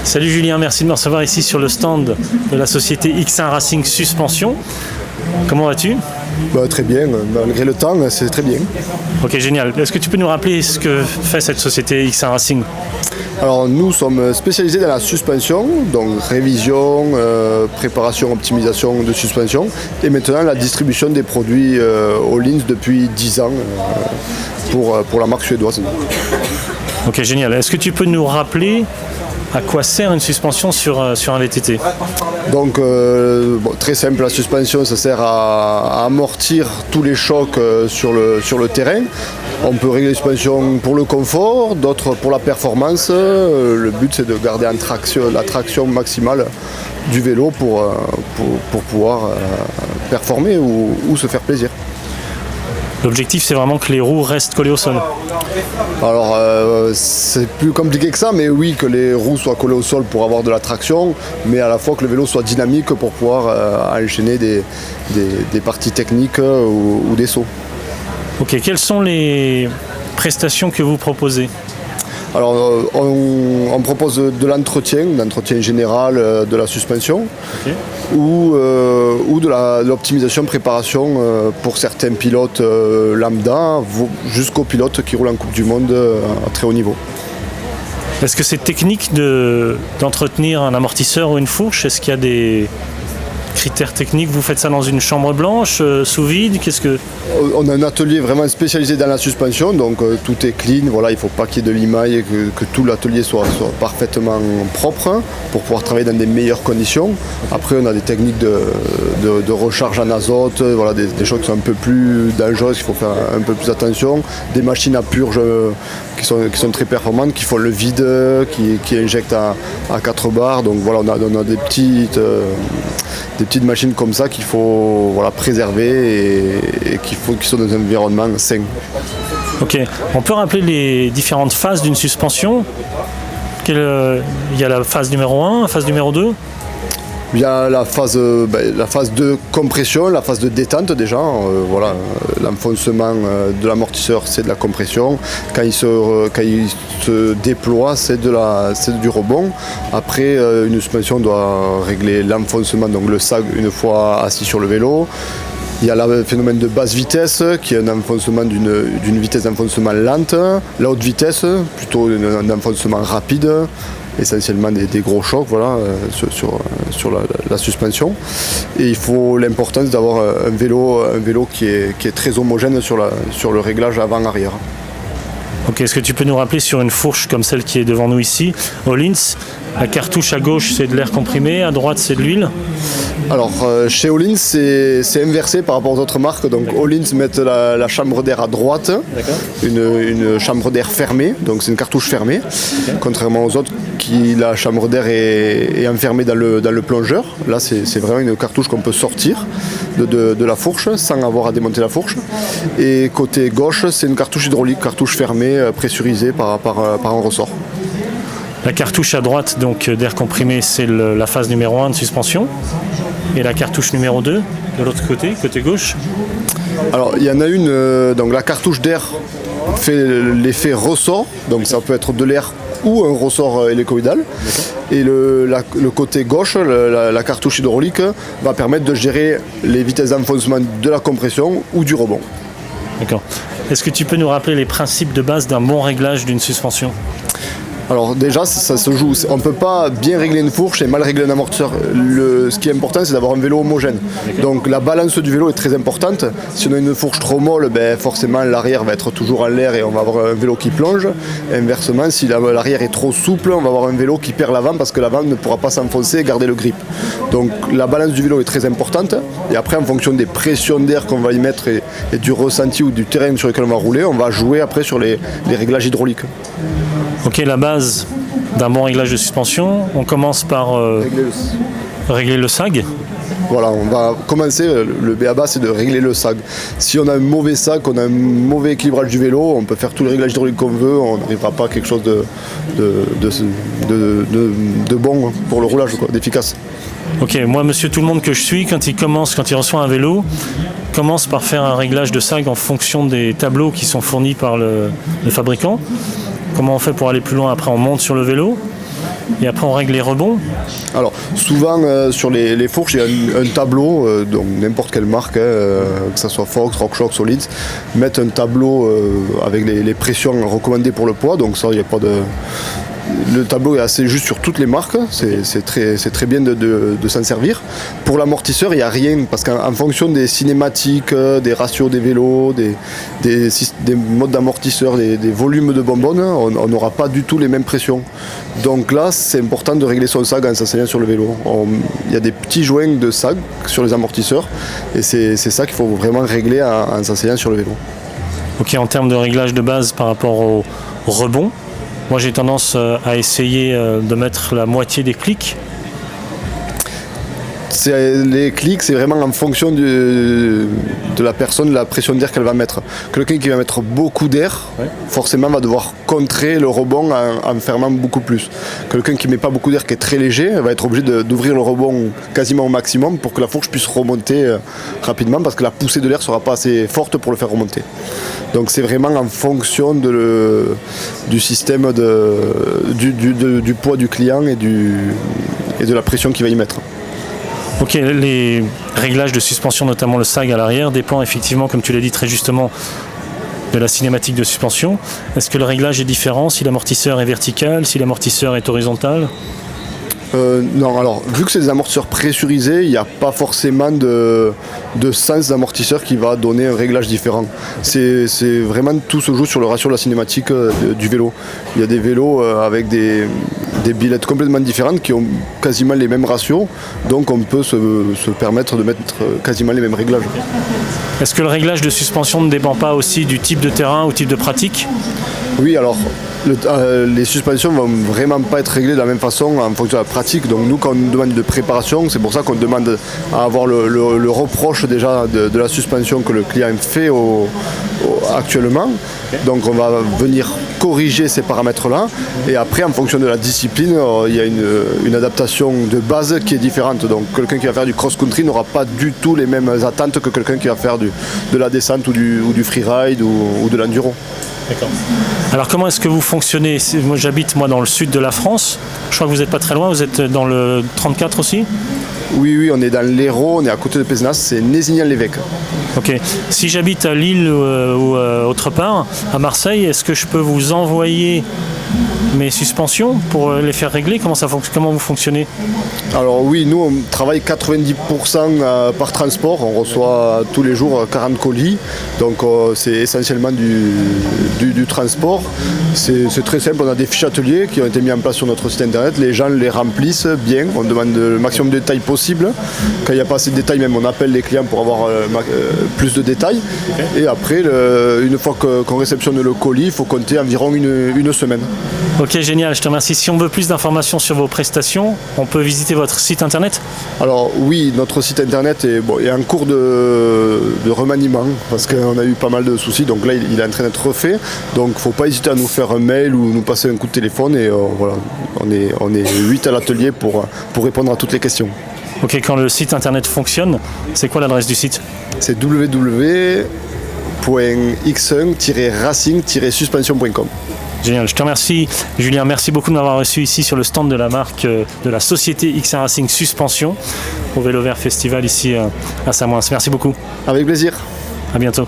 Salut Julien, merci de me recevoir ici sur le stand de la société X1 Racing Suspension. Comment vas-tu? Très bien, malgré le temps, c'est très bien. Ok, génial. Est-ce que tu peux nous rappeler ce que fait cette société X1 Racing? Alors nous sommes spécialisés dans la suspension, donc révision, préparation, optimisation de suspension, et maintenant la distribution des produits Öhlins depuis 10 ans pour la marque suédoise. Ok, génial. Est-ce que tu peux nous rappeler à quoi sert une suspension sur un VTT? Donc très simple, la suspension ça sert à amortir tous les chocs sur le terrain. On peut régler la suspension pour le confort, d'autres pour la performance. Le but c'est de garder la traction maximale du vélo pour pouvoir performer ou se faire plaisir. L'objectif, c'est vraiment que les roues restent collées au sol. Alors, c'est plus compliqué que ça, mais oui, que les roues soient collées au sol pour avoir de la traction, mais à la fois que le vélo soit dynamique pour pouvoir enchaîner des parties techniques ou des sauts. Ok, quelles sont les prestations que vous proposez? Alors, on propose de l'entretien général de la suspension, okay, ou de l'optimisation, préparation pour certains pilotes lambda, jusqu'aux pilotes qui roulent en Coupe du Monde à très haut niveau. Est-ce que c'est technique d'entretenir un amortisseur ou une fourche? Est-ce qu'il y a des critères techniques? Vous faites ça dans une chambre blanche, sous vide? On a un atelier vraiment spécialisé dans la suspension, donc tout est clean, voilà, il ne faut pas qu'il y ait de limaille et que tout l'atelier soit parfaitement propre pour pouvoir travailler dans des meilleures conditions. Après on a des techniques de recharge en azote, voilà, des choses qui sont un peu plus dangereuses, il faut faire un peu plus attention, des machines à purge qui sont très performantes, qui font le vide, qui injectent à 4 bars, donc voilà, on a des petites machines comme ça qu'il faut préserver et qui sont dans un environnement sain. Ok, on peut rappeler les différentes phases d'une suspension? Il y a la phase numéro 1, la phase numéro 2? Il y a la phase de compression, la phase de détente déjà. L'enfoncement de l'amortisseur, c'est de la compression. Quand il se déploie, c'est du rebond. Après, une suspension doit régler l'enfoncement, donc le sag, une fois assis sur le vélo. Il y a le phénomène de basse vitesse, qui est un enfoncement d'une vitesse d'enfoncement lente. La haute vitesse, plutôt un enfoncement rapide, essentiellement des gros chocs sur la suspension. Et l'importance d'avoir un vélo qui est très homogène sur le réglage avant-arrière. Ok, est-ce que tu peux nous rappeler sur une fourche comme celle qui est devant nous ici, Öhlins, la cartouche à gauche c'est de l'air comprimé, à droite c'est de l'huile? Alors chez Öhlins c'est inversé par rapport aux autres marques, donc Öhlins mettent la chambre d'air à droite, une chambre d'air fermée, donc c'est une cartouche fermée, okay, contrairement aux autres qui la chambre d'air est enfermée dans le plongeur. Là c'est vraiment une cartouche qu'on peut sortir de la fourche sans avoir à démonter la fourche. Et côté gauche c'est une cartouche hydraulique, cartouche fermée, pressurisée par un ressort. La cartouche à droite donc d'air comprimé, c'est la phase numéro 1 de suspension. Et la cartouche numéro 2, de l'autre côté gauche? Alors il y en a une, donc la cartouche d'air fait l'effet ressort, donc ça peut être de l'air ou un ressort hélicoïdal. Et le côté gauche, la cartouche hydraulique, va permettre de gérer les vitesses d'enfoncement de la compression ou du rebond. D'accord. Est-ce que tu peux nous rappeler les principes de base d'un bon réglage d'une suspension? Alors déjà, ça se joue. On ne peut pas bien régler une fourche et mal régler un amortisseur. Ce qui est important, c'est d'avoir un vélo homogène. Okay. Donc la balance du vélo est très importante. Si on a une fourche trop molle, forcément l'arrière va être toujours en l'air et on va avoir un vélo qui plonge. Inversement, si l'arrière est trop souple, on va avoir un vélo qui perd l'avant parce que l'avant ne pourra pas s'enfoncer et garder le grip. Donc la balance du vélo est très importante. Et après, en fonction des pressions d'air qu'on va y mettre et du ressenti ou du terrain sur lequel on va rouler, on va jouer après sur les réglages hydrauliques. Ok, la base d'un bon réglage de suspension, on commence par régler le sag. Voilà, on va commencer, le b.a.-ba c'est de régler le sag. Si on a un mauvais sag, on a un mauvais équilibrage du vélo, on peut faire tout le réglage hydraulique qu'on veut, on n'arrivera pas à quelque chose de bon pour le roulage, d'efficace. Ok, moi monsieur tout le monde que je suis, quand il reçoit un vélo, commence par faire un réglage de sag en fonction des tableaux qui sont fournis par le fabricant. Comment on fait pour aller plus loin? Après on monte sur le vélo et après on règle les rebonds. Alors souvent sur les fourches, il y a un tableau, donc n'importe quelle marque, que ce soit Fox, RockShox, Solid, mettent un tableau avec les pressions recommandées pour le poids, donc ça il n'y a pas de... Le tableau est assez juste sur toutes les marques, c'est très bien de s'en servir. Pour l'amortisseur, il n'y a rien, parce qu'en fonction des cinématiques, des ratios des vélos, des modes d'amortisseur, des volumes de bonbonnes, on n'aura pas du tout les mêmes pressions. Donc là, c'est important de régler son sag en s'enseignant sur le vélo. Il y a des petits joints de sag sur les amortisseurs, et c'est ça qu'il faut vraiment régler en s'enseignant sur le vélo. Ok, en termes de réglage de base par rapport au rebond, moi j'ai tendance à essayer de mettre la moitié des clics. Les clics, c'est vraiment en fonction de la personne, la pression d'air qu'elle va mettre. Quelqu'un qui va mettre beaucoup d'air, forcément va devoir contrer le rebond en fermant beaucoup plus. Quelqu'un qui ne met pas beaucoup d'air, qui est très léger, va être obligé d'ouvrir le rebond quasiment au maximum pour que la fourche puisse remonter rapidement, parce que la poussée de l'air ne sera pas assez forte pour le faire remonter. Donc c'est vraiment en fonction du système du poids du client et de la pression qu'il va y mettre. Ok, les réglages de suspension, notamment le sag à l'arrière, dépend effectivement, comme tu l'as dit très justement, de la cinématique de suspension. Est-ce que le réglage est différent si l'amortisseur est vertical, si l'amortisseur est horizontal ? Non, alors vu que c'est des amortisseurs pressurisés, il n'y a pas forcément de sens d'amortisseur qui va donner un réglage différent. C'est vraiment tout se joue sur le ratio de la cinématique du vélo. Il y a des vélos avec des billettes complètement différentes qui ont quasiment les mêmes ratios, donc on peut se permettre de mettre quasiment les mêmes réglages. Est-ce que le réglage de suspension ne dépend pas aussi du type de terrain ou type de pratique ? Oui, alors les suspensions ne vont vraiment pas être réglées de la même façon en fonction de la pratique. Donc nous, quand on nous demande de préparation, c'est pour ça qu'on demande à avoir le reproche déjà de la suspension que le client fait actuellement. Donc on va venir corriger ces paramètres-là. Et après, en fonction de la discipline, il y a une adaptation de base qui est différente. Donc quelqu'un qui va faire du cross-country n'aura pas du tout les mêmes attentes que quelqu'un qui va faire de la descente ou du freeride ou de l'enduro. D'accord. Alors comment est-ce que vous fonctionnez ? Moi j'habite dans le sud de la France. Je crois que vous n'êtes pas très loin, vous êtes dans le 34 aussi ? Oui, on est dans l'Hérault, on est à côté de Pézenas, c'est Nézignan-l'Évêque. Ok. Si j'habite à Lille ou autre part, à Marseille, est-ce que je peux vous envoyer mes suspensions pour les faire régler ? Comment vous fonctionnez ? Alors oui, nous on travaille 90% par transport, on reçoit tous les jours 40 colis, donc c'est essentiellement du transport. C'est très simple, on a des fiches ateliers qui ont été mis en place sur notre site internet, les gens les remplissent bien, on demande le maximum de détails possible. Quand il n'y a pas assez de détails, même on appelle les clients pour avoir plus de détails. Okay. Et après, une fois qu'on réceptionne le colis, il faut compter environ une semaine. Ok, génial, je te remercie. Si on veut plus d'informations sur vos prestations, on peut visiter votre site internet ? Alors oui, notre site internet est en cours de remaniement parce qu'on a eu pas mal de soucis, donc là il est en train d'être refait. Donc il ne faut pas hésiter à nous faire un mail ou nous passer un coup de téléphone et voilà, on est 8 à l'atelier pour répondre à toutes les questions. Ok, quand le site internet fonctionne, c'est quoi l'adresse du site ? C'est www.x1-racing-suspension.com. Génial, je te remercie Julien, merci beaucoup de m'avoir reçu ici sur le stand de la marque de la société X1 Racing Suspension au Vélo Vert Festival ici à Samoëns. Merci beaucoup. Avec plaisir. À bientôt.